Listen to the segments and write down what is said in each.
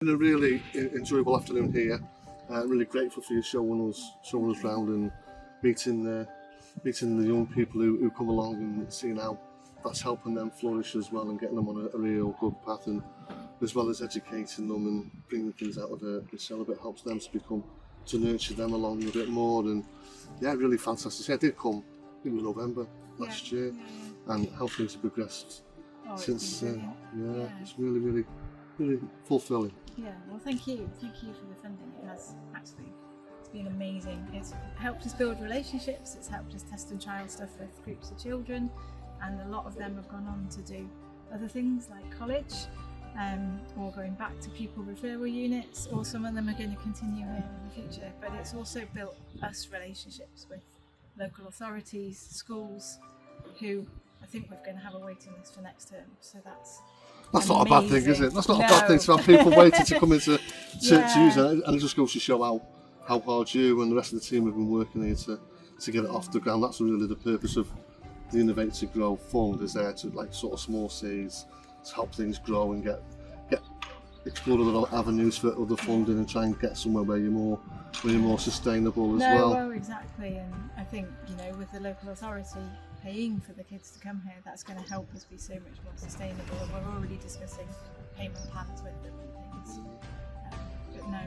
Been a really enjoyable afternoon here. Really grateful for you showing us round and meeting the young people who come along and seeing how that's helping them flourish as well and getting them on a real good path, and as well as educating them and bringing things out of the shell a bit, helps them to nurture them along a bit more. And yeah, really fantastic. I did come, I think it was November last year, and how things have progressed since. It's really fulfilling. Yeah, well, thank you for the funding. It has actually, it's been amazing. It's helped us build relationships, it's helped us test and trial stuff with groups of children, and a lot of them have gone on to do other things like college, or going back to pupil referral units, or some of them are going to continue here in the future. But it's also built us relationships with local authorities, schools, who I think we're going to have a waiting list for next term, so that's not a bad thing, is it? That's not a bad thing to have people waiting to come in to use it, and it just goes to show how hard you and the rest of the team have been working here to get it off the ground. That's really the purpose of the Innovate to Grow Fund, is there to like sort of small seeds to help things grow and get explore other avenues for other funding and try and get somewhere where you're more sustainable as well. Well, exactly, and I think, you know, with the local authority paying for the kids to come here, that's going to help us be so much more sustainable, and we're already discussing payment plans with them and things. But no,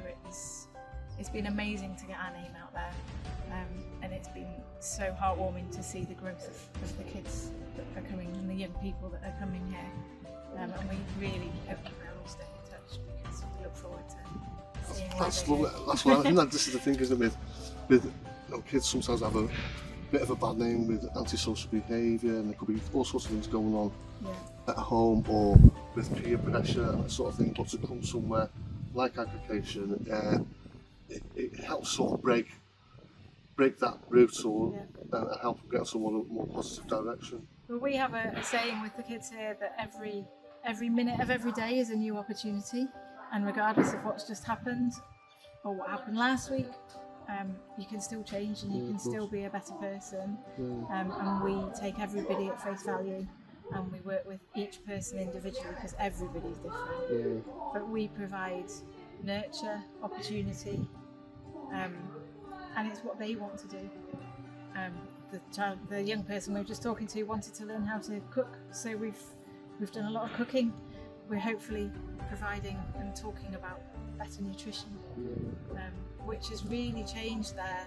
it's been amazing to get our name out there, and it's been so heartwarming to see the growth of the kids that are coming and the young people that are coming here, and we really hope you will all stay in touch, because we look forward to seeing that's lovely. That's what I think. This is the thing, isn't it? With kids sometimes have a bit of a bad name with antisocial behaviour, and there could be all sorts of things going on at home or with peer pressure and that sort of thing. But to come somewhere like Agri-cation, it helps sort of break that route or and help them get somewhat a more positive direction. Well, we have a saying with the kids here that every minute of every day is a new opportunity, and regardless of what's just happened or what happened last week, you can still change and you can still be a better person, and we take everybody at face value, and we work with each person individually because everybody's different, but we provide nurture, opportunity, and it's what they want to do. The young person we were just talking to wanted to learn how to cook, so we've done a lot of cooking. We're hopefully providing and talking about better nutrition, which has really changed their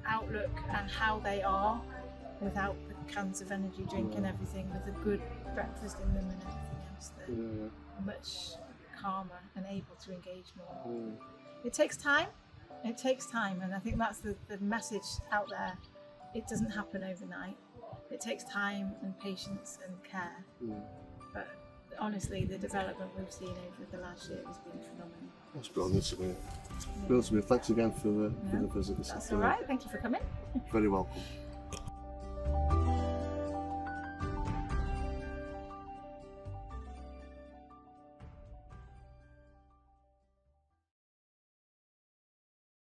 outlook and how they are, without the cans of energy drink and everything, with a good breakfast in them and everything else. They're much calmer and able to engage more. It takes time, and I think that's the message out there. It doesn't happen overnight. It takes time and patience and care, but honestly, the development we've seen over the last year has been phenomenal. That's brilliant to me. Brilliant to me. Thanks again for the visit. That's all right. Thank you for coming. Very welcome.